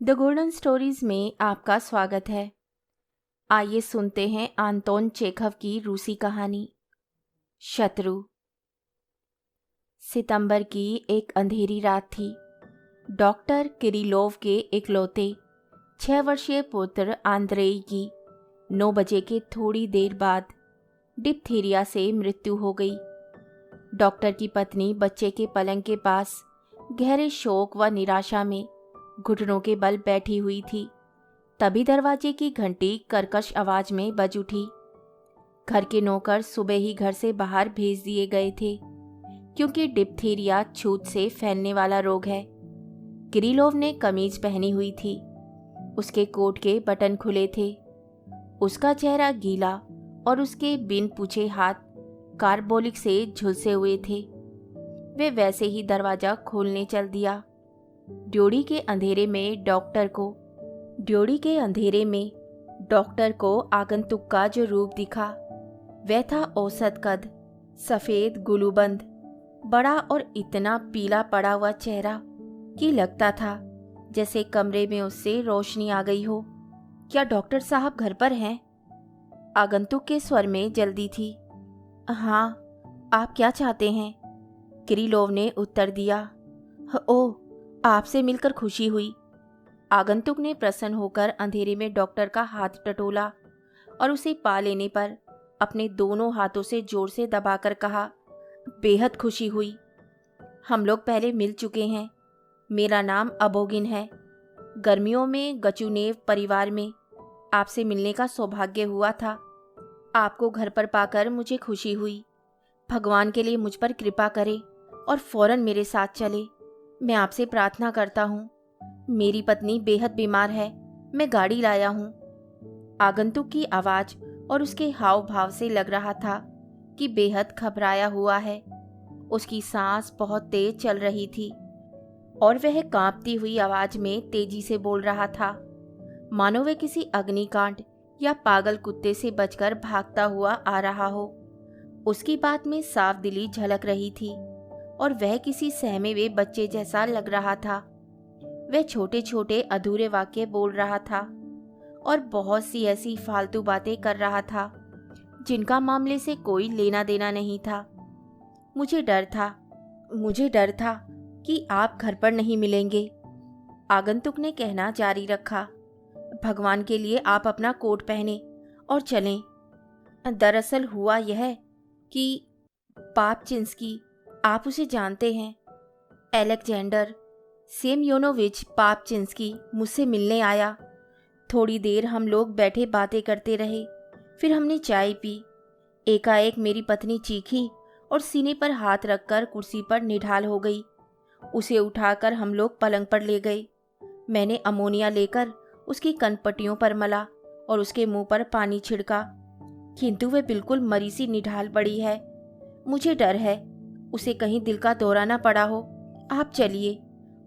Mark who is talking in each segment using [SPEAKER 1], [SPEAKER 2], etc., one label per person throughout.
[SPEAKER 1] The golden stories में आपका स्वागत है। आइए सुनते हैं आंतोन चेखव की रूसी कहानी शत्रु। सितंबर की एक अंधेरी रात थी। डॉक्टर किरिलोव के इकलौते 6 वर्षीय पुत्र आंद्रेई की 9 बजे के थोड़ी देर बाद डिप्थीरिया से मृत्यु हो गई। डॉक्टर की पत्नी बच्चे के पलंग के पास गहरे शोक व निराशा में घुटनों के बल बैठी हुई थी। तभी दरवाजे की घंटी कर्कश आवाज में बज उठी। घर के नौकर सुबह ही घर से बाहर भेज दिए गए थे, क्योंकि डिप्थीरिया छूत से फैलने वाला रोग है। किरिलोव ने कमीज पहनी हुई थी। उसके कोट के बटन खुले थे। उसका चेहरा गीला और उसके बिन पूछे हाथ कार्बोलिक से झुलसे हुए थे। वे वैसे ही दरवाजा खोलने चल दिया। ड्योढ़ी के अंधेरे में डॉक्टर को आगंतुक का जो रूप दिखा वह था औसत कद, सफेद गुलूबंद, बड़ा और इतना पीला पड़ा हुआ चेहरा कि लगता था जैसे कमरे में उससे रोशनी आ गई हो। क्या डॉक्टर साहब घर पर हैं? आगंतुक के स्वर में जल्दी थी। हाँ, आप क्या चाहते हैं? किरिलोव ने उत्तर दिया। ओह, आपसे मिलकर खुशी हुई। आगंतुक ने प्रसन्न होकर अंधेरे में डॉक्टर का हाथ टटोला और उसे पा लेने पर अपने दोनों हाथों से जोर से दबाकर कहा, बेहद खुशी हुई। हम लोग पहले मिल चुके हैं। मेरा नाम अबोगिन है। गर्मियों में गचुनेव परिवार में आपसे मिलने का सौभाग्य हुआ था। आपको घर पर पाकर मुझे खुशी हुई। भगवान के लिए मुझ पर कृपा करें और फौरन मेरे साथ चले। मैं आपसे प्रार्थना करता हूँ। मेरी पत्नी बेहद बीमार है। मैं गाड़ी लाया हूँ। आगंतुक की आवाज और उसके हाव भाव से लग रहा था कि बेहद घबराया हुआ है। उसकी सांस बहुत तेज चल रही थी और वह कांपती हुई आवाज में तेजी से बोल रहा था, मानो वह किसी अग्निकांड या पागल कुत्ते से बचकर भागता हुआ आ रहा हो। उसकी बात में साफ दिली झलक रही थी और वह किसी सहमे हुए बच्चे जैसा लग रहा था। वह छोटे छोटे अधूरे वाक्य बोल रहा था और बहुत सी ऐसी फालतू बातें कर रहा था जिनका मामले से कोई लेना देना नहीं था। मुझे डर था कि आप घर पर नहीं मिलेंगे। आगंतुक ने कहना जारी रखा। भगवान के लिए आप अपना कोट पहने और चलें। दरअसल हुआ यह कि पापचिंस्की, आप उसे जानते हैं, एलेक्जेंडर सेमयोनोविच पापचिंस्की मुझसे मिलने आया। थोड़ी देर हम लोग बैठे बातें करते रहे। फिर हमने चाय पी। एकाएक मेरी पत्नी चीखी और सीने पर हाथ रखकर कुर्सी पर निढाल हो गई। उसे उठाकर हम लोग पलंग पर ले गए। मैंने अमोनिया लेकर उसकी कनपट्टियों पर मला और उसके मुंह पर पानी छिड़का, किंतु वह बिल्कुल मरी सी निढाल पड़ी है। मुझे डर है उसे कहीं दिल का दौरा ना पड़ा हो। आप चलिए।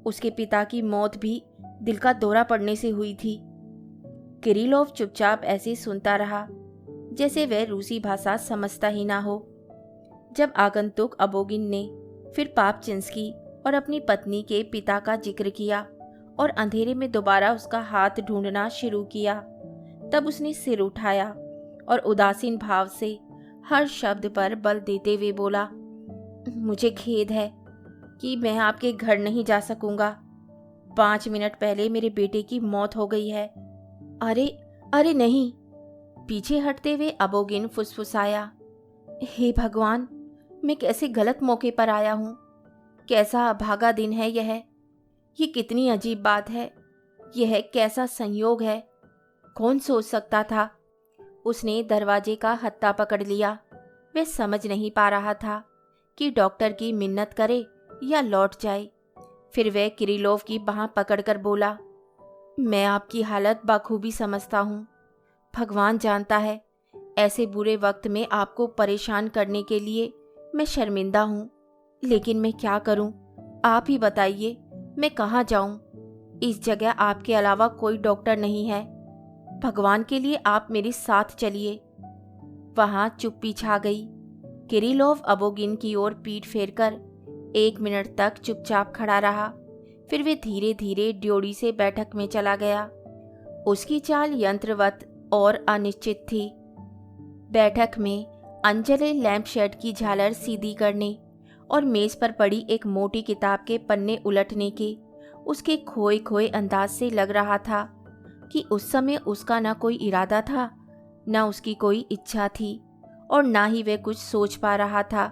[SPEAKER 1] उसके पिता की मौत भी दिल का दौरा पड़ने से हुई थी। किरिलोव चुपचाप ऐसे सुनता रहा जैसे वह रूसी भाषा समझता ही ना हो। जब आगंतुक अबोगिन ने फिर पापचिंस्की और अपनी पत्नी के पिता का जिक्र किया और अंधेरे में दोबारा उसका हाथ ढूंढना शुरू किया, तब उसने सिर उठाया और उदासीन भाव से हर शब्द पर बल देते हुए बोला, मुझे खेद है कि मैं आपके घर नहीं जा सकूंगा। 5 मिनट पहले मेरे बेटे की मौत हो गई है। अरे नहीं। पीछे हटते हुए अबोगिन फुसफुसाया, हे भगवान, मैं कैसे गलत मौके पर आया हूँ। कैसा अभागा दिन है यह। ये कितनी अजीब बात है। यह कैसा संयोग है। कौन सोच सकता था। उसने दरवाजे का हत्था पकड़ लिया। वह समझ नहीं पा रहा था कि डॉक्टर की मिन्नत करे या लौट जाए। फिर वह किरिलोव की बांह पकड़कर बोला, मैं आपकी हालत बखूबी समझता हूँ। भगवान जानता है, ऐसे बुरे वक्त में आपको परेशान करने के लिए मैं शर्मिंदा हूँ। लेकिन मैं क्या करूँ, आप ही बताइए, मैं कहाँ जाऊँ। इस जगह आपके अलावा कोई डॉक्टर नहीं है। भगवान के लिए आप मेरे साथ चलिए। वहाँ चुप्पी छा गई। किरिलोव अबोगिन की ओर पीठ फेरकर 1 मिनट तक चुपचाप खड़ा रहा। फिर वे धीरे धीरे ड्योढ़ी से बैठक में चला गया। उसकी चाल यंत्रवत और अनिश्चित थी। बैठक में अंजलि लैंप शेड की झालर सीधी करने और मेज पर पड़ी एक मोटी किताब के पन्ने उलटने के उसके खोए खोए अंदाज से लग रहा था कि उस समय उसका न कोई इरादा था, न उसकी कोई इच्छा थी, और ना ही वह कुछ सोच पा रहा था।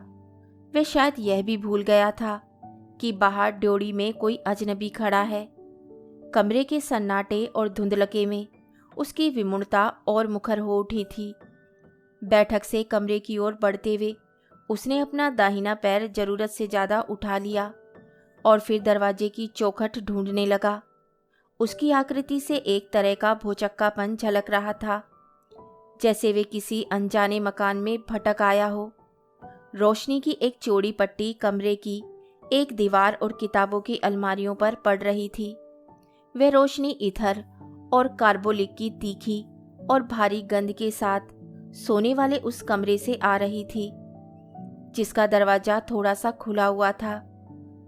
[SPEAKER 1] वह शायद यह भी भूल गया था कि बाहर ड्योढ़ी में कोई अजनबी खड़ा है। कमरे के सन्नाटे और धुंधलके में उसकी विमूढ़ता और मुखर हो उठी थी। बैठक से कमरे की ओर बढ़ते हुए उसने अपना दाहिना पैर जरूरत से ज़्यादा उठा लिया और फिर दरवाजे की चौखट ढूंढने लगा। उसकी आकृति से एक तरह का भौचक्कापन झलक रहा था, जैसे वे किसी अनजाने मकान में भटक आया हो। रोशनी की एक चौड़ी पट्टी कमरे की एक दीवार और किताबों की अलमारियों पर पड़ रही थी। वह रोशनी इथर और कार्बोलिक की तीखी और भारी गंध के साथ सोने वाले उस कमरे से आ रही थी, जिसका दरवाजा थोड़ा सा खुला हुआ था।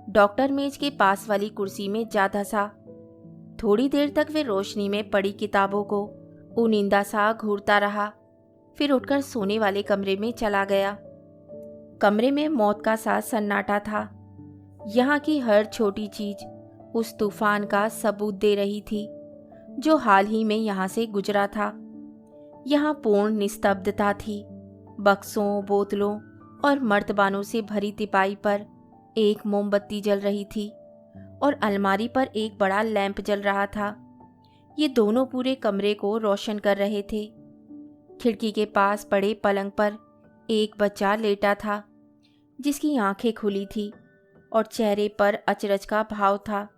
[SPEAKER 1] डॉक्टर मेज के पास वाली कुर्सी में जा धंसा। थोड़ी देर तक वे रोशनी में पड़ी किताबों को उनिंदा सा घूरता रहा, फिर उठकर सोने वाले कमरे में चला गया। कमरे में मौत का सा सन्नाटा था। यहाँ की हर छोटी चीज उस तूफान का सबूत दे रही थी जो हाल ही में यहाँ से गुजरा था। यहाँ पूर्ण निस्तब्धता थी। बक्सों, बोतलों और मर्तबानों से भरी तिपाई पर एक मोमबत्ती जल रही थी और अलमारी पर एक बड़ा लैंप जल रहा था। ये दोनों पूरे कमरे को रोशन कर रहे थे। खिड़की के पास पड़े पलंग पर एक बच्चा लेटा था, जिसकी आंखें खुली थी और चेहरे पर अचरज का भाव था।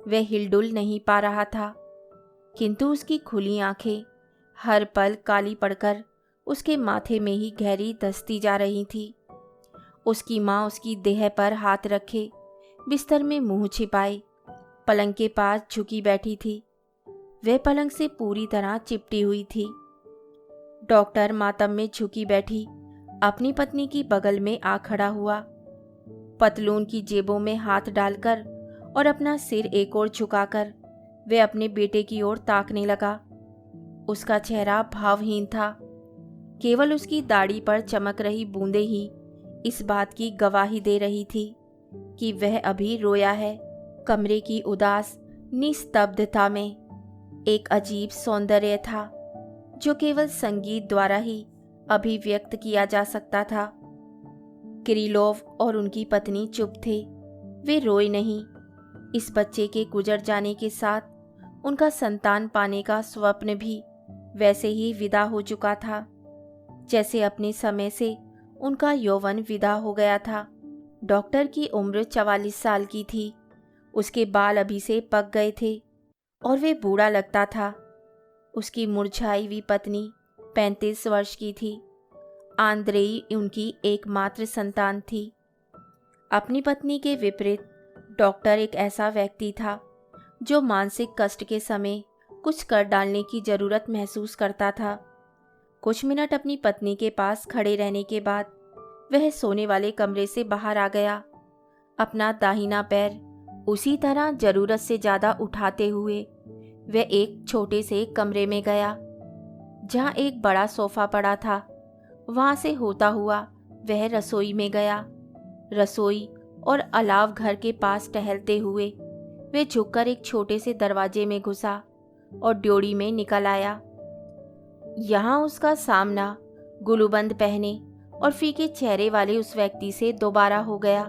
[SPEAKER 1] वह हिलडुल नहीं पा रहा था, किंतु उसकी खुली आंखें हर पल काली पड़कर उसके माथे में ही गहरी धंसती जा रही थी। उसकी माँ उसकी देह पर हाथ रखे बिस्तर में मुंह छिपाए पलंग के पास झुकी बैठी थी। वह पलंग से पूरी तरह चिपटी हुई थी। डॉक्टर मातम में झुकी बैठी अपनी पत्नी की बगल में आ खड़ा हुआ। पतलून की जेबों में हाथ डालकर और अपना सिर एक ओर झुकाकर वह अपने बेटे की ओर ताकने लगा। उसका चेहरा भावहीन था। केवल उसकी दाढ़ी पर चमक रही बूंदें ही इस बात की गवाही दे रही थी कि वह अभी रोया है। कमरे की उदास निस्तब्धता में एक अजीब सौंदर्य था जो केवल संगीत द्वारा ही अभिव्यक्त किया जा सकता था। किरिलोव और उनकी पत्नी चुप थे। वे रोए नहीं। इस बच्चे के गुजर जाने के साथ उनका संतान पाने का स्वप्न भी वैसे ही विदा हो चुका था, जैसे अपने समय से उनका यौवन विदा हो गया था। डॉक्टर की उम्र 44 साल की थी। उसके बाल अभी से पक गए थे और वे बूढ़ा लगता था। उसकी मुरझाई हुई पत्नी 35 वर्ष की थी। आंद्रेई उनकी एकमात्र संतान थी। अपनी पत्नी के विपरीत डॉक्टर एक ऐसा व्यक्ति था जो मानसिक कष्ट के समय कुछ कर डालने की जरूरत महसूस करता था। कुछ मिनट अपनी पत्नी के पास खड़े रहने के बाद वह सोने वाले कमरे से बाहर आ गया। अपना दाहिना पैर उसी तरह जरूरत से ज़्यादा उठाते हुए वह एक छोटे से कमरे में गया जहाँ एक बड़ा सोफा पड़ा था। वहाँ से होता हुआ वह रसोई में गया। रसोई और अलाव घर के पास टहलते हुए वे झुककर एक छोटे से दरवाजे में घुसा और ड्योढ़ी में निकल आया। यहाँ उसका सामना गुलूबंद पहने और फीके चेहरे वाले उस व्यक्ति से दोबारा हो गया।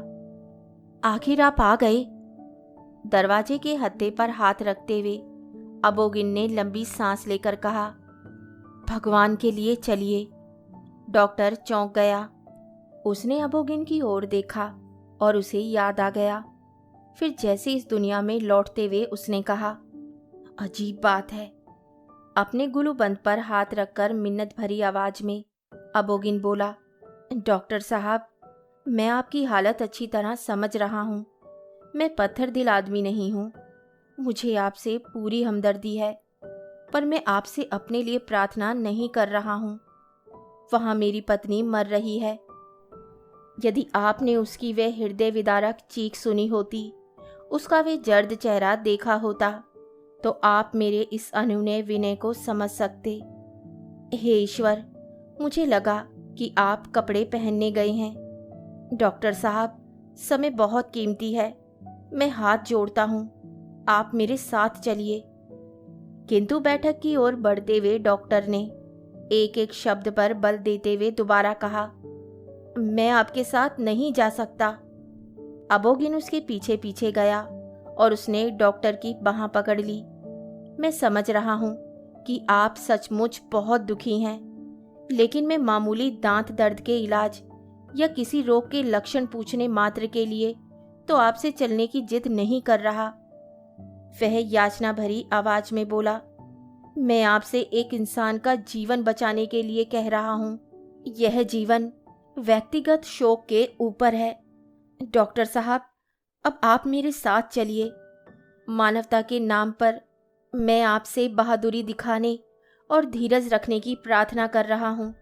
[SPEAKER 1] आखिर आप आ गए। दरवाजे के हत्थे पर हाथ रखते हुए अबोगिन ने लंबी सांस लेकर कहा, भगवान के लिए चलिए। डॉक्टर चौंक गया। उसने अबोगिन की ओर देखा और उसे याद आ गया। फिर जैसे इस दुनिया में लौटते हुए उसने कहा, अजीब बात है। अपने गुलूबंद पर हाथ रखकर मिन्नत भरी आवाज में अबोगिन बोला, डॉक्टर साहब, मैं आपकी हालत अच्छी तरह समझ रहा हूँ। मैं पत्थर दिल आदमी नहीं हूँ। मुझे आपसे पूरी हमदर्दी है, पर मैं आपसे अपने लिए प्रार्थना नहीं कर रहा हूँ। वहाँ मेरी पत्नी मर रही है। यदि आपने उसकी वह हृदय विदारक चीख सुनी होती उसका वे जर्द चेहरा देखा होता तो आप मेरे इस अनुनय विनय को समझ सकते। हे ईश्वर, मुझे लगा कि आप कपड़े पहनने गए हैं। डॉक्टर साहब, समय बहुत कीमती है, मैं हाथ जोड़ता हूँ, आप मेरे साथ चलिए। किंतु बैठक की ओर बढ़ते हुए डॉक्टर ने एक एक शब्द पर बल देते हुए दोबारा कहा, मैं आपके साथ नहीं जा सकता। अबोगिन उसके पीछे पीछे गया और उसने डॉक्टर की बांह पकड़ ली। मैं समझ रहा हूँ कि आप सचमुच बहुत दुखी हैं, लेकिन मैं मामूली दांत दर्द के इलाज या किसी रोग के लक्षण पूछने मात्र के लिए तो आपसे चलने की जिद नहीं कर रहा। वह याचना भरी आवाज में बोला, मैं आपसे एक इंसान का जीवन बचाने के लिए कह रहा हूँ। यह जीवन व्यक्तिगत शोक के ऊपर है। डॉक्टर साहब, अब आप मेरे साथ चलिए। मानवता के नाम पर मैं आपसे बहादुरी दिखाने और धीरज रखने की प्रार्थना कर रहा हूँ।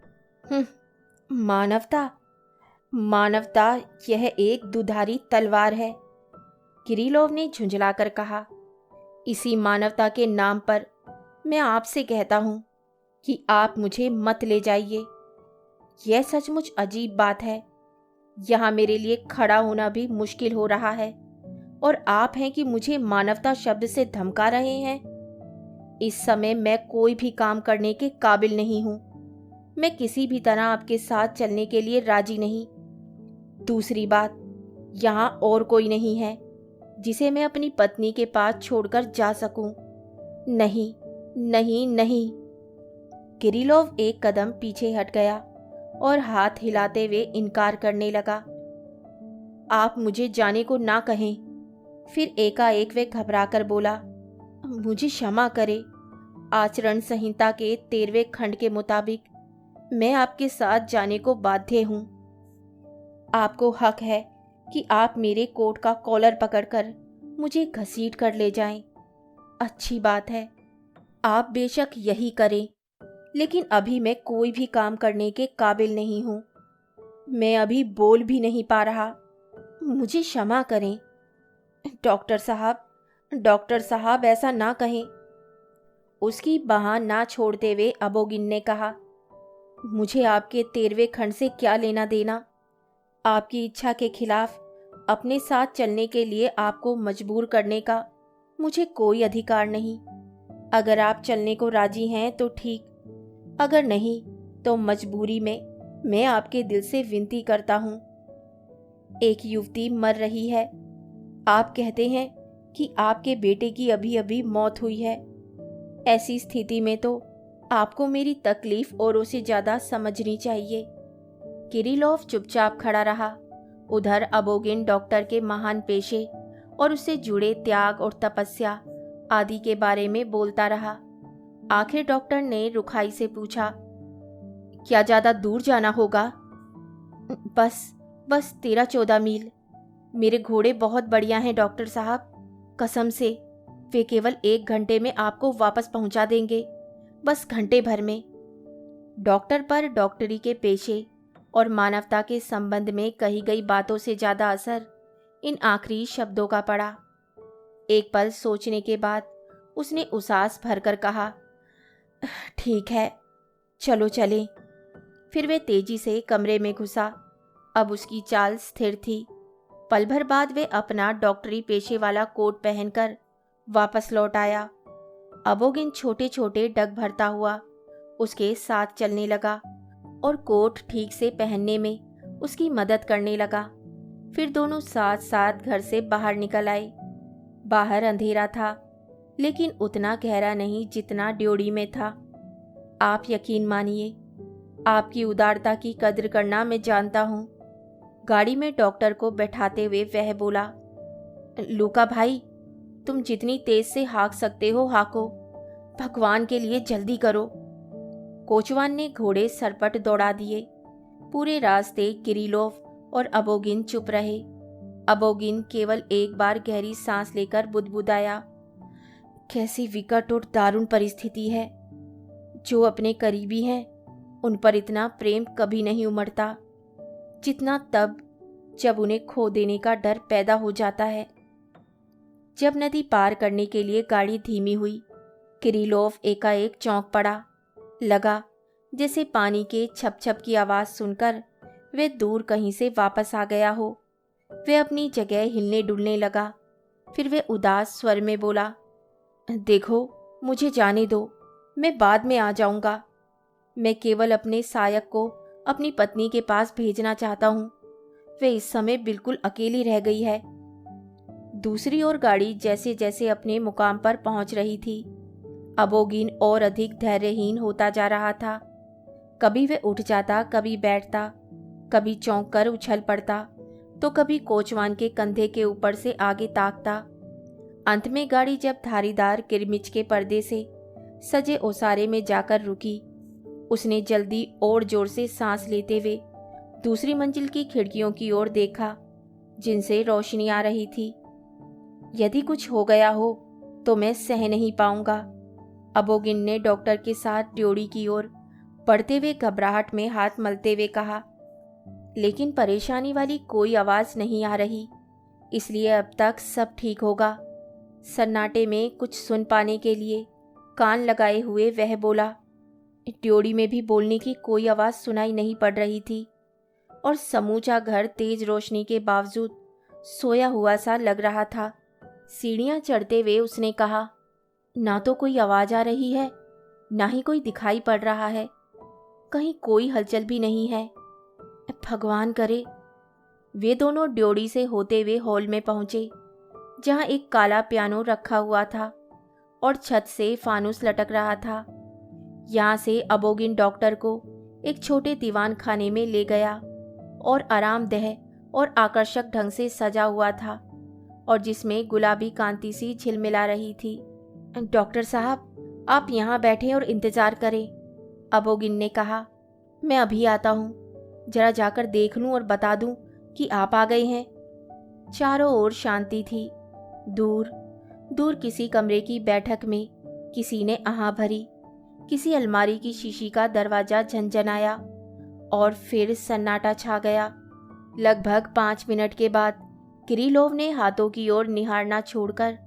[SPEAKER 1] मानवता? मानवता यह एक दुधारी तलवार है, किरिलोव ने झुंझलाकर कहा। इसी मानवता के नाम पर मैं आपसे कहता हूँ कि आप मुझे मत ले जाइए। यह सचमुच अजीब बात है। यहाँ मेरे लिए खड़ा होना भी मुश्किल हो रहा है और आप हैं कि मुझे मानवता शब्द से धमका रहे हैं। इस समय मैं कोई भी काम करने के काबिल नहीं हूँ। मैं किसी भी तरह आपके साथ चलने के लिए राजी नहीं। दूसरी बात, यहाँ और कोई नहीं है जिसे मैं अपनी पत्नी के पास छोड़कर जा सकूं। नहीं, नहीं, नहीं। किरिलोव एक कदम पीछे हट गया और हाथ हिलाते हुए इनकार करने लगा। आप मुझे जाने को ना कहें। फिर एकाएक वे घबराकर बोला, मुझे क्षमा करें। आचरण संहिता के 13वें खंड के मुताबिक मैं आपके साथ जाने को बाध्य हूं। आपको हक है कि आप मेरे कोट का कॉलर पकड़कर मुझे घसीट कर ले जाएं। अच्छी बात है, आप बेशक यही करें, लेकिन अभी मैं कोई भी काम करने के काबिल नहीं हूं। मैं अभी बोल भी नहीं पा रहा। मुझे क्षमा करें। डॉक्टर साहब, ऐसा ना कहें। उसकी बांह ना छोड़ते हुए अबोगिन ने कहा, मुझे आपके 13वें खंड से क्या लेना देना। आपकी इच्छा के खिलाफ अपने साथ चलने के लिए आपको मजबूर करने का मुझे कोई अधिकार नहीं। अगर आप चलने को राजी हैं तो ठीक, अगर नहीं तो मजबूरी में मैं आपके दिल से विनती करता हूँ। एक युवती मर रही है। आप कहते हैं कि आपके बेटे की अभी अभी मौत हुई है। ऐसी स्थिति में तो आपको मेरी तकलीफ औरों से ज़्यादा समझनी चाहिए। किरिलोव चुपचाप खड़ा रहा। उधर अबोगिन डॉक्टर के महान पेशे और उससे जुड़े त्याग और तपस्या आदि के बारे में बोलता रहा। आखिर डॉक्टर ने रुखाई से पूछा, क्या ज़्यादा दूर जाना होगा? बस 13-14 मील। मेरे घोड़े बहुत बढ़िया हैं डॉक्टर साहब, कसम से। वे केवल 1 घंटे में आपको वापस पहुंचा देंगे, बस घंटे भर में। डॉक्टर पर डॉक्टरी के पेशे और मानवता के संबंध में कही गई बातों से ज़्यादा असर इन आखिरी शब्दों का पड़ा। एक पल सोचने के बाद उसने उसास भरकर कहा, ठीक है, चलो चलें। फिर वे तेजी से कमरे में घुसा। अब उसकी चाल स्थिर थी। पल भर बाद वे अपना डॉक्टरी पेशे वाला कोट पहनकर वापस लौट आया। अबोगिन छोटे छोटे डग भरता हुआ उसके साथ चलने लगा और कोट ठीक से पहनने में उसकी मदद करने लगा। फिर दोनों साथ साथ घर से बाहर निकल आए। बाहर अंधेरा था, लेकिन उतना गहरा नहीं जितना ड्योढ़ी में था। आप यकीन मानिए, आपकी उदारता की कद्र करना मैं जानता हूँ। गाड़ी में डॉक्टर को बैठाते हुए वह बोला, लूका भाई, तुम जितनी तेज से हाँक सकते हो हाँको, भगवान के लिए जल्दी करो। कोचवान ने घोड़े सरपट दौड़ा दिए। पूरे रास्ते किरिलोव और अबोगिन चुप रहे। अबोगिन केवल एक बार गहरी सांस लेकर बुदबुदाया, कैसी विकट और दारुण परिस्थिति है। जो अपने करीबी हैं उन पर इतना प्रेम कभी नहीं उमड़ता जितना तब जब उन्हें खो देने का डर पैदा हो जाता है। जब नदी पार करने के लिए गाड़ी धीमी हुई, किरीलोव एकाएक चौंक पड़ा। लगा जैसे पानी के छप छप की आवाज़ सुनकर वे दूर कहीं से वापस आ गया हो। वे अपनी जगह हिलने डुलने लगा। फिर वे उदास स्वर में बोला, देखो, मुझे जाने दो, मैं बाद में आ जाऊंगा। मैं केवल अपने सहायक को अपनी पत्नी के पास भेजना चाहता हूँ। वे इस समय बिल्कुल अकेली रह गई है। दूसरी ओर गाड़ी जैसे जैसे अपने मुकाम पर पहुंच रही थी, अबोगिन और अधिक धैर्यहीन होता जा रहा था। कभी वे उठ जाता, कभी बैठता, कभी चौंक कर उछल पड़ता, तो कभी कोचवान के कंधे के ऊपर से आगे ताकता। अंत में गाड़ी जब धारीदार किरमिच के पर्दे से सजे ओसारे में जाकर रुकी, उसने जल्दी और जोर से सांस लेते हुए दूसरी मंजिल की खिड़कियों की ओर देखा, जिनसे रोशनी आ रही थी। यदि कुछ हो गया हो तो मैं सह नहीं पाऊंगा, अबोगिन ने डॉक्टर के साथ ड्योढ़ी की ओर बढ़ते हुए घबराहट में हाथ मलते हुए कहा। लेकिन परेशानी वाली कोई आवाज़ नहीं आ रही, इसलिए अब तक सब ठीक होगा। सन्नाटे में कुछ सुन पाने के लिए कान लगाए हुए वह बोला। ड्योढ़ी में भी बोलने की कोई आवाज़ सुनाई नहीं पड़ रही थी और समूचा घर तेज रोशनी के बावजूद सोया हुआ सा लग रहा था। सीढ़ियाँ चढ़ते हुए उसने कहा, ना तो कोई आवाज़ आ रही है, ना ही कोई दिखाई पड़ रहा है। कहीं कोई हलचल भी नहीं है। भगवान करे। वे दोनों ड्योढ़ी से होते हुए हॉल में पहुंचे, जहां एक काला पियानो रखा हुआ था और छत से फानुस लटक रहा था। यहां से अबोगिन डॉक्टर को एक छोटे दीवान खाने में ले गया और आरामदेह और आकर्षक ढंग से सजा हुआ था और जिसमें गुलाबी कांति सी झिलमिला रही थी। डॉक्टर साहब, आप यहाँ बैठें और इंतज़ार करें, अबोगिन ने कहा। मैं अभी आता हूँ, जरा जाकर देख लूँ और बता दूँ कि आप आ गए हैं। चारों ओर शांति थी। दूर दूर किसी कमरे की बैठक में किसी ने आह भरी, किसी अलमारी की शीशी का दरवाज़ा झनझनाया और फिर सन्नाटा छा गया। लगभग 5 मिनट के बाद किरीलोव ने हाथों की ओर निहारना छोड़कर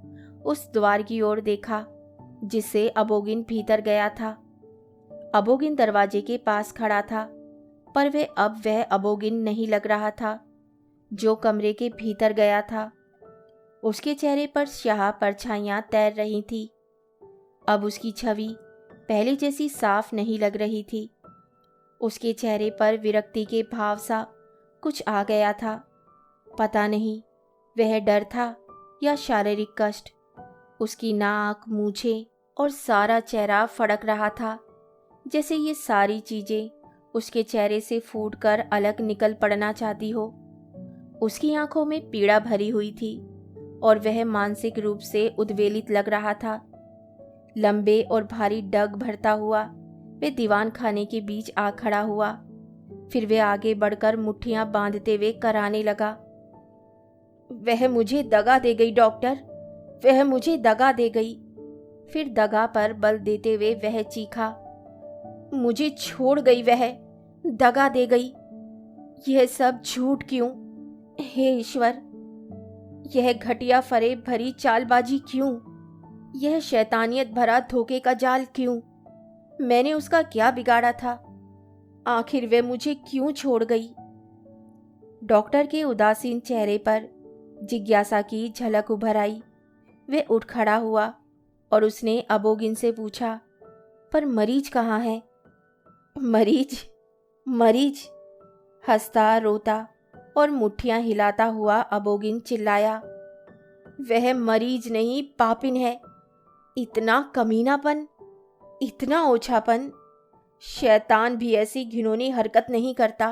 [SPEAKER 1] उस द्वार की ओर देखा जिससे अबोगिन भीतर गया था। अबोगिन दरवाजे के पास खड़ा था, पर वह अबोगिन नहीं लग रहा था जो कमरे के भीतर गया था। उसके चेहरे पर स्याह परछाइयाँ तैर रही थी। अब उसकी छवि पहले जैसी साफ नहीं लग रही थी। उसके चेहरे पर विरक्ति के भाव सा कुछ आ गया था। पता नहीं वह डर था या शारीरिक कष्ट। उसकी नाक, मूछें और सारा चेहरा फड़क रहा था, जैसे ये सारी चीज़ें उसके चेहरे से फूटकर अलग निकल पड़ना चाहती हो। उसकी आंखों में पीड़ा भरी हुई थी और वह मानसिक रूप से उद्वेलित लग रहा था। लंबे और भारी डग भरता हुआ वे दीवान खाने के बीच आ खड़ा हुआ। फिर वे आगे बढ़कर मुट्ठियां बांधते हुए कराने लगा, वह मुझे दगा दे गई डॉक्टर, वह मुझे दगा दे गई। फिर दगा पर बल देते हुए वह चीखा, मुझे छोड़ गई, वह दगा दे गई। यह सब झूठ क्यों? हे ईश्वर, यह घटिया फरेब भरी चालबाजी क्यों? यह शैतानियत भरा धोखे का जाल क्यों? मैंने उसका क्या बिगाड़ा था? आखिर वह मुझे क्यों छोड़ गई? डॉक्टर के उदासीन चेहरे पर जिज्ञासा की झलक उभर आई। वे उठ खड़ा हुआ और उसने अबोगिन से पूछा, पर मरीज कहाँ है? मरीज? मरीज? हंसता, रोता और मुट्ठियां हिलाता हुआ अबोगिन चिल्लाया, वह मरीज नहीं, पापिन है। इतना कमीनापन, इतना ओछापन, शैतान भी ऐसी घिनौनी हरकत नहीं करता।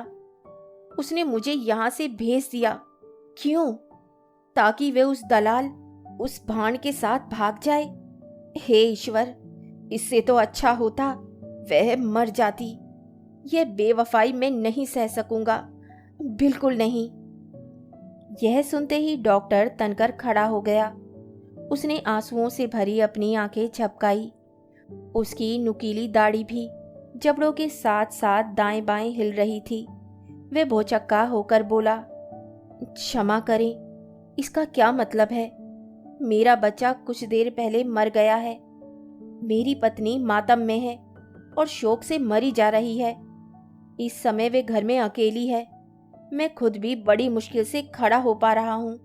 [SPEAKER 1] उसने मुझे यहाँ से भेज दिया। क्यों? ताकि वे उस दलाल, उस भांड के साथ भाग जाए। हे ईश्वर, इससे तो अच्छा होता वह मर जाती। यह बेवफाई मैं नहीं सह सकूंगा, बिल्कुल नहीं। यह सुनते ही डॉक्टर तनकर खड़ा हो गया। उसने आंसुओं से भरी अपनी आंखें झपकाई। उसकी नुकीली दाढ़ी भी जबड़ों के साथ साथ दाएं बाएं हिल रही थी। वह भौचक्का होकर बोला, क्षमा करें, इसका क्या मतलब है? मेरा बच्चा कुछ देर पहले मर गया है। मेरी पत्नी मातम में है और शोक से मरी जा रही है। इस समय वे घर में अकेली है। मैं खुद भी बड़ी मुश्किल से खड़ा हो पा रहा हूँ।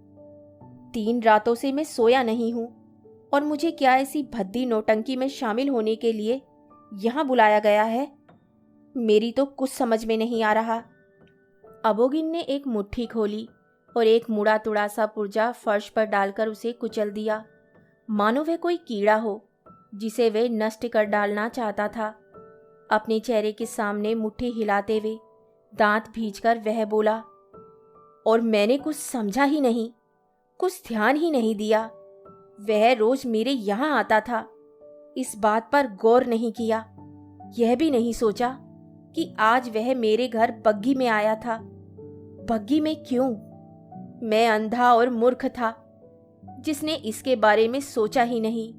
[SPEAKER 1] 3 रातों से मैं सोया नहीं हूँ और मुझे क्या ऐसी भद्दी नौटंकी में शामिल होने के लिए यहाँ बुलाया गया है? मेरी तो कुछ समझ में नहीं आ रहा। अबोगिन ने एक मुट्ठी खोली और एक मुड़ा तुड़ा सा पुर्जा फर्श पर डालकर उसे कुचल दिया, मानो वह कोई कीड़ा हो जिसे वे नष्ट कर डालना चाहता था। अपने चेहरे के सामने मुट्ठी हिलाते हुए दांत भींचकर वह बोला, और मैंने कुछ समझा ही नहीं, कुछ ध्यान ही नहीं दिया। वह रोज मेरे यहाँ आता था। इस बात पर गौर नहीं किया, यह भी नहीं सोचा कि आज वह मेरे घर बग्घी में आया था। बग्घी में क्यों? मैं अंधा और मूर्ख था जिसने इसके बारे में सोचा ही नहीं।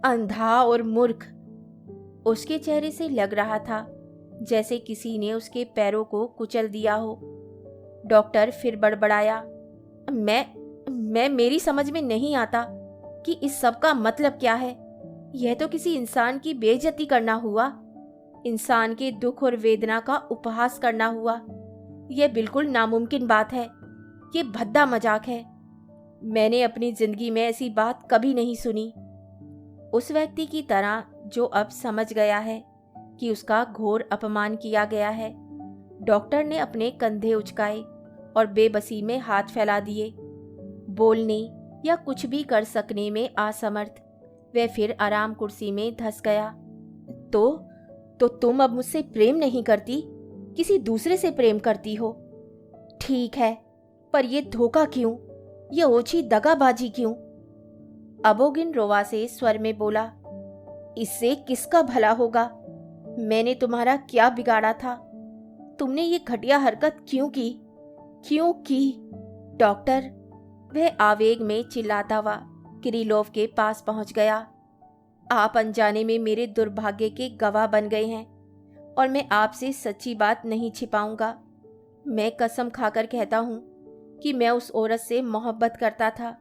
[SPEAKER 1] अंधा और मूर्ख। उसके चेहरे से लग रहा था जैसे किसी ने उसके पैरों को कुचल दिया हो। डॉक्टर फिर बड़बड़ाया, मैं मेरी समझ में नहीं आता कि इस सब का मतलब क्या है। यह तो किसी इंसान की बेइज्जती करना हुआ, इंसान के दुख और वेदना का उपहास करना हुआ। यह बिल्कुल नामुमकिन बात है। ये भद्दा मजाक है। मैंने अपनी जिंदगी में ऐसी बात कभी नहीं सुनी। उस व्यक्ति की तरह जो अब समझ गया है कि उसका घोर अपमान किया गया है, डॉक्टर ने अपने कंधे उचकाए और बेबसी में हाथ फैला दिए। बोलने या कुछ भी कर सकने में असमर्थ वह फिर आराम कुर्सी में धंस गया। तो तुम अब मुझसे प्रेम नहीं करती, किसी दूसरे से प्रेम करती हो। ठीक है, पर यह धोखा क्यों, यह ओछी दगाबाजी क्यों? अबोगिन रोवा से स्वर में बोला, इससे किसका भला होगा? मैंने तुम्हारा क्या बिगाड़ा था? तुमने ये घटिया हरकत क्यों की? क्यों की? डॉक्टर, वह आवेग में चिल्लाता हुआ किरिलोव के पास पहुंच गया। आप अनजाने में मेरे दुर्भाग्य के गवाह बन गए हैं और मैं आपसे सच्ची बात नहीं छिपाऊंगा। मैं कसम खाकर कहता हूं कि मैं उस औरत से मोहब्बत करता था।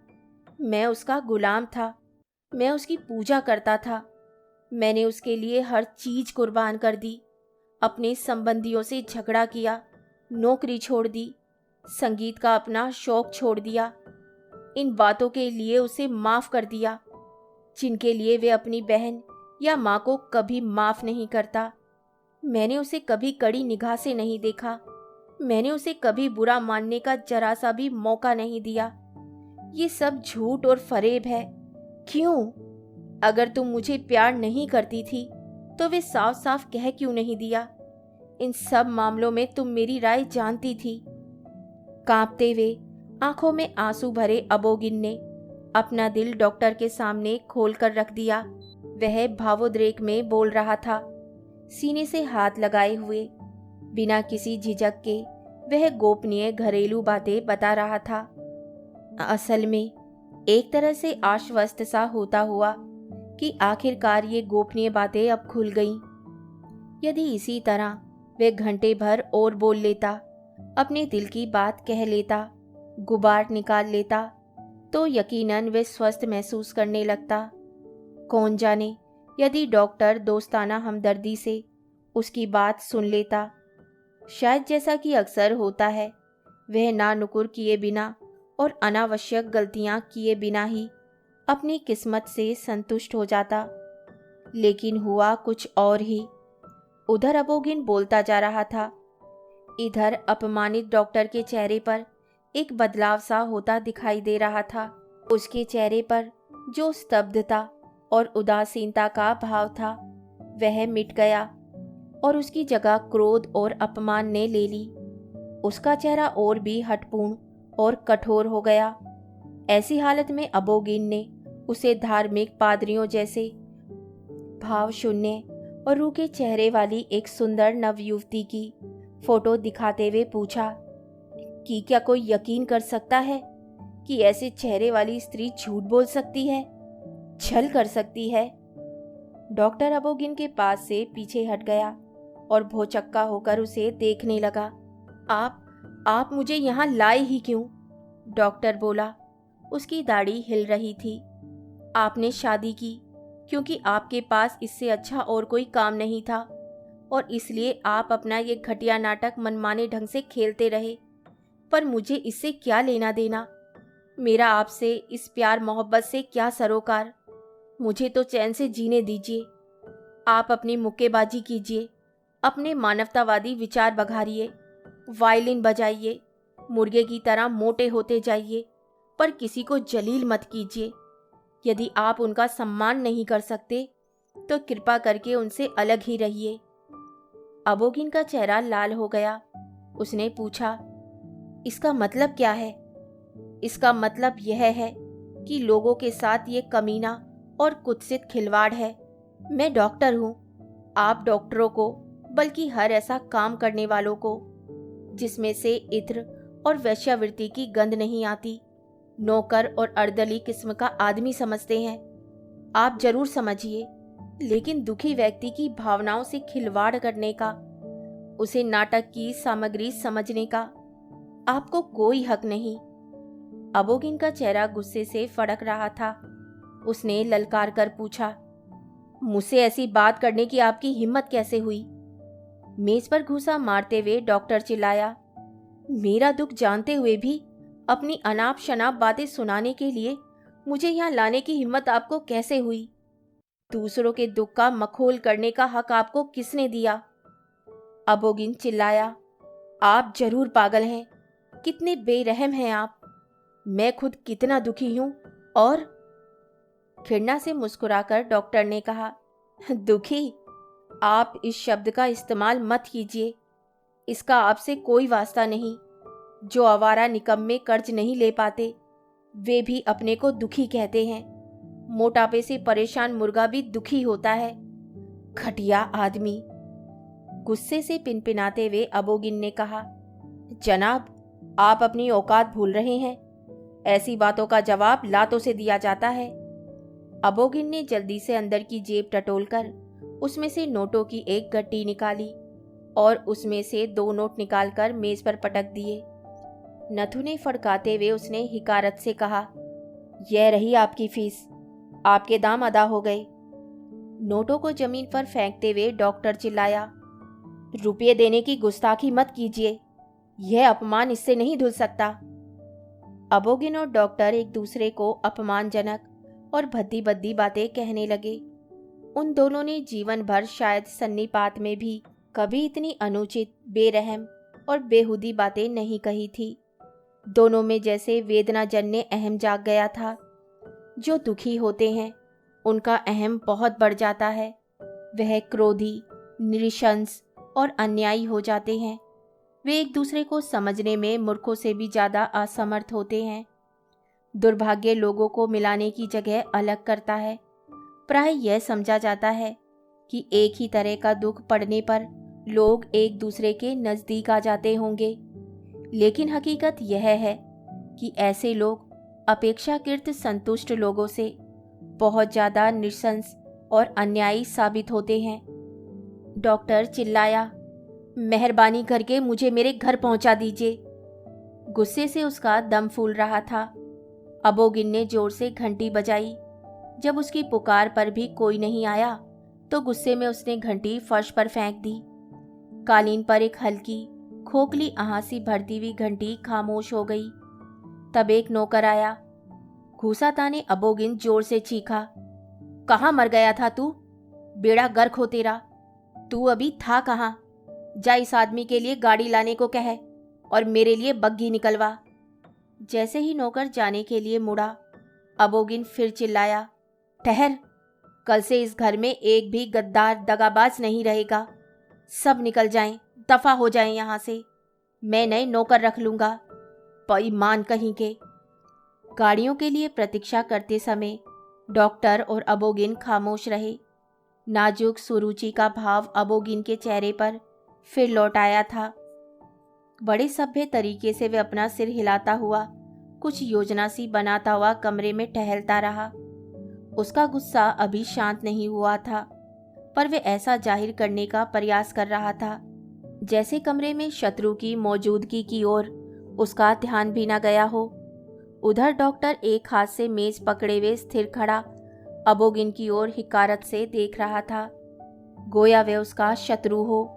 [SPEAKER 1] मैं उसका गुलाम था। मैं उसकी पूजा करता था। मैंने उसके लिए हर चीज कुर्बान कर दी। अपने संबंधियों से झगड़ा किया, नौकरी छोड़ दी, संगीत का अपना शौक छोड़ दिया। इन बातों के लिए उसे माफ कर दिया जिनके लिए वे अपनी बहन या माँ को कभी माफ नहीं करता। मैंने उसे कभी कड़ी निगाह से नहीं देखा। मैंने उसे कभी बुरा मानने का जरा सा भी मौका नहीं दिया। ये सब झूठ और फरेब है। क्यों? अगर तुम मुझे प्यार नहीं करती थी तो वे साफ साफ कह क्यों नहीं दिया? इन सब मामलों में तुम मेरी राय जानती थी। कांपते हुए, आंखों में आंसू भरे अबोगिन ने अपना दिल डॉक्टर के सामने खोलकर रख दिया। वह भावोद्रेक में बोल रहा था, सीने से हाथ लगाए हुए। बिना किसी झिझक के वह गोपनीय घरेलू बातें बता रहा था। असल में एक तरह से आश्वस्त सा होता हुआ कि आखिरकार ये गोपनीय बातें अब खुल गईं। यदि इसी तरह वह घंटे भर और बोल लेता, अपने दिल की बात कह लेता, गुबार निकाल लेता, तो यकीनन वे स्वस्थ महसूस करने लगता। कौन जाने यदि डॉक्टर दोस्ताना हमदर्दी से उसकी बात सुन लेता। शायद जैसा कि अक्सर होता है, वह ना नुकुर किए बिना और अनावश्यक गलतियां किए बिना ही अपनी किस्मत से संतुष्ट हो जाता। लेकिन हुआ कुछ और ही। उधर अबोगिन बोलता जा रहा था, इधर अपमानित डॉक्टर के चेहरे पर एक बदलाव सा होता दिखाई दे रहा था। उसके चेहरे पर जो स्तब्धता और उदासीनता का भाव था वह मिट गया और उसकी जगह क्रोध और अपमान ने ले ली। उसका चेहरा और भी हठपूर्ण और कठोर हो गया। ऐसी हालत में अबोगिन ने उसे धार्मिक पादरियों जैसे भाव शून्य और रूखे चेहरे वाली एक सुंदर नवयुवती की फोटो दिखाते हुए पूछा कि क्या कोई यकीन कर सकता है कि ऐसे चेहरे वाली स्त्री झूठ बोल सकती है, छल कर सकती है? डॉक्टर अबोगिन के पास से पीछे हट गया और भौचक्का होकर उसे देखने लगा। आप मुझे यहाँ लाए ही क्यों? डॉक्टर बोला। उसकी दाढ़ी हिल रही थी। आपने शादी की क्योंकि आपके पास इससे अच्छा और कोई काम नहीं था और इसलिए आप अपना ये घटिया नाटक मनमाने ढंग से खेलते रहे। पर मुझे इससे क्या लेना देना? मेरा आपसे इस प्यार मोहब्बत से क्या सरोकार? मुझे तो चैन से जीने दीजिए। आप अपनी मुक्केबाजी कीजिए, अपने मानवतावादी विचार बघारिए, वायलिन बजाइए, मुर्गे की तरह मोटे होते जाइए, पर किसी को जलील मत कीजिए। यदि आप उनका सम्मान नहीं कर सकते तो कृपा करके उनसे अलग ही रहिए। अबोगिन का चेहरा लाल हो गया। उसने पूछा, इसका मतलब क्या है? इसका मतलब यह है कि लोगों के साथ ये कमीना और कुत्सित खिलवाड़ है। मैं डॉक्टर हूँ। आप डॉक्टरों को, बल्कि हर ऐसा काम करने वालों को जिसमें से इत्र और वेश्यावृत्ति की गंध नहीं आती, नौकर और अर्दली किस्म का आदमी समझते हैं। आप जरूर समझिए, लेकिन दुखी व्यक्ति की भावनाओं से खिलवाड़ करने का, उसे नाटक की सामग्री समझने का आपको कोई हक नहीं। अबोगिन का चेहरा गुस्से से फड़क रहा था। उसने ललकार कर पूछा, मुझसे ऐसी बात करने की आपकी हिम्मत कैसे हुई? मेज पर घूंसा मारते हुए डॉक्टर चिल्लाया, मेरा दुख जानते हुए भी अपनी अनाप शनाप बातें सुनाने के लिए मुझे यहाँ लाने की हिम्मत आपको कैसे हुई? दूसरों के दुख का मखौल करने का हक आपको किसने दिया? अबोगिन चिल्लाया, आप जरूर पागल हैं। कितने बेरहम हैं आप। मैं खुद कितना दुखी हूं। और खिड़ना से मुस्कुराकर डॉक्टर ने कहा, दुखी? आप इस शब्द का इस्तेमाल मत कीजिए। इसका आपसे कोई वास्ता नहीं। जो आवारा निकम्मे कर्ज नहीं ले पाते वे भी अपने को दुखी कहते हैं। मोटापे से परेशान मुर्गा भी दुखी होता है। घटिया आदमी। गुस्से से पिनपिनाते हुए अबोगिन ने कहा, जनाब, आप अपनी औकात भूल रहे हैं। ऐसी बातों का जवाब लातों से दिया जाता है। अबोगिन ने जल्दी से अंदर की जेब टटोलकर उसमें से नोटों की एक गट्टी निकाली और उसमें से 2 नोट निकालकर मेज पर पटक दिए। नथुने फड़काते हुए उसने हिकारत से कहा, यह रही आपकी फीस। आपके दाम अदा हो गए। नोटों को जमीन पर फेंकते हुए डॉक्टर चिल्लाया, रुपये देने की गुस्ताखी मत कीजिए। यह अपमान इससे नहीं धुल सकता। अबोगिन और डॉक्टर एक दूसरे को अपमानजनक और भद्दी बद्दी बातें कहने लगे। उन दोनों ने जीवन भर शायद सन्निपात में भी कभी इतनी अनुचित, बेरहम और बेहुदी बातें नहीं कही थी। दोनों में जैसे वेदनाजन्य अहम जाग गया था। जो दुखी होते हैं उनका अहम बहुत बढ़ जाता है। वह क्रोधी, नृशंस और अन्यायी हो जाते हैं। वे एक दूसरे को समझने में मूर्खों से भी ज़्यादा असमर्थ होते हैं। दुर्भाग्य लोगों को मिलाने की जगह अलग करता है। प्राय यह समझा जाता है कि एक ही तरह का दुख पड़ने पर लोग एक दूसरे के नज़दीक आ जाते होंगे, लेकिन हकीकत यह है कि ऐसे लोग अपेक्षाकृत संतुष्ट लोगों से बहुत ज़्यादा नृशंस और अन्यायी साबित होते हैं। डॉक्टर चिल्लाया, मेहरबानी करके मुझे मेरे घर पहुंचा दीजिए। गुस्से से उसका दम फूल रहा था। अबोगिन ने जोर से घंटी बजाई। जब उसकी पुकार पर भी कोई नहीं आया तो गुस्से में उसने घंटी फर्श पर फेंक दी। कालीन पर एक हल्की, खोखली आहासी भरती हुई घंटी खामोश हो गई। तब एक नौकर आया। घूसा ताने अबोगिन जोर से चीखा, कहाँ मर गया था तू? बेड़ा गर्क हो तेरा। तू अभी था कहाँ? जा इस आदमी के लिए गाड़ी लाने को कह और मेरे लिए बग्घी निकलवा। जैसे ही नौकर जाने के लिए मुड़ा, अबोगिन फिर चिल्लाया, ठहर। कल से इस घर में एक भी गद्दार दगाबाज नहीं रहेगा। सब निकल जाएं, दफा हो जाएं यहाँ से। मैं नए नौकर रख लूंगा। बेईमान कहीं के। गाड़ियों के लिए प्रतीक्षा करते समय डॉक्टर और अबोगिन खामोश रहे। नाजुक सुरुचि का भाव अबोगिन के चेहरे पर फिर लौट आया था। बड़े सभ्य तरीके से वह अपना सिर हिलाता हुआ, कुछ योजना सी बनाता हुआ कमरे में टहलता रहा। उसका गुस्सा अभी शांत नहीं हुआ था, पर वह ऐसा जाहिर करने का प्रयास कर रहा था जैसे कमरे में शत्रु की मौजूदगी की ओर उसका ध्यान भी न गया हो। उधर डॉक्टर एक हाथ से मेज पकड़े हुए स्थिर खड़ा अबोगिन की ओर हिकारत से देख रहा था, गोया वे उसका शत्रु हो।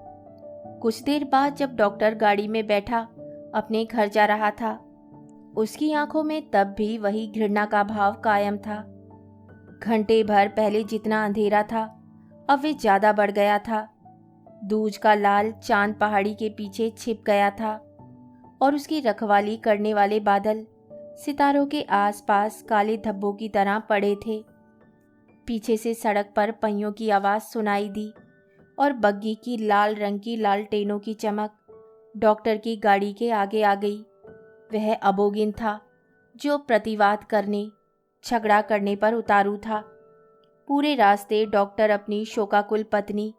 [SPEAKER 1] कुछ देर बाद जब डॉक्टर गाड़ी में बैठा अपने घर जा रहा था, उसकी आंखों में तब भी वही घृणा का भाव कायम था। घंटे भर पहले जितना अंधेरा था अब वे ज्यादा बढ़ गया था। दूज का लाल चांद पहाड़ी के पीछे छिप गया था और उसकी रखवाली करने वाले बादल सितारों के आसपास काले धब्बों की तरह पड़े थे। पीछे से सड़क पर पहियों की आवाज़ सुनाई दी और बग्गी की लाल रंग की लालटेनों की चमक डॉक्टर की गाड़ी के आगे आ गई। वह अबोगिन था जो प्रतिवाद करने, झगड़ा करने पर उतारू था। पूरे रास्ते डॉक्टर अपनी शोकाकुल पत्नी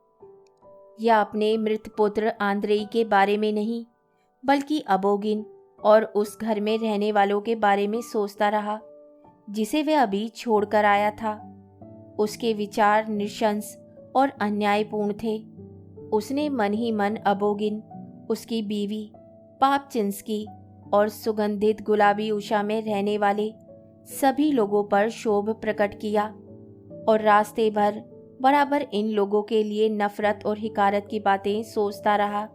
[SPEAKER 1] या अपने मृत पुत्र आंद्रेई के बारे में नहीं, बल्कि अबोगिन और उस घर में रहने वालों के बारे में सोचता रहा जिसे वह अभी छोड़कर आया था। उसके विचार निशंस और अन्यायपूर्ण थे। उसने मन ही मन अबोगिन, उसकी बीवी पापचिंस्की और सुगंधित गुलाबी उषा में रहने वाले सभी लोगों पर क्षोभ प्रकट किया और रास्ते भर बराबर इन लोगों के लिए नफरत और हिकारत की बातें सोचता रहा,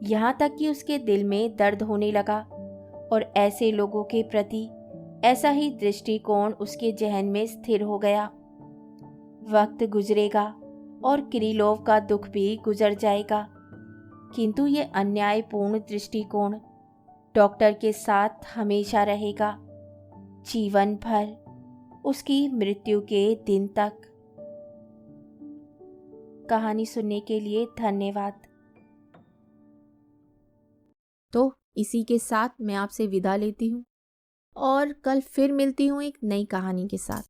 [SPEAKER 1] यहाँ तक कि उसके दिल में दर्द होने लगा और ऐसे लोगों के प्रति ऐसा ही दृष्टिकोण उसके जहन में स्थिर हो गया। वक्त गुजरेगा और किरिलोव का दुख भी गुजर जाएगा, किंतु ये अन्यायपूर्ण दृष्टिकोण डॉक्टर के साथ हमेशा रहेगा, जीवन भर, उसकी मृत्यु के दिन तक। कहानी सुनने के लिए धन्यवाद। तो इसी के साथ मैं आपसे विदा लेती हूँ और कल फिर मिलती हूँ एक नई कहानी के साथ।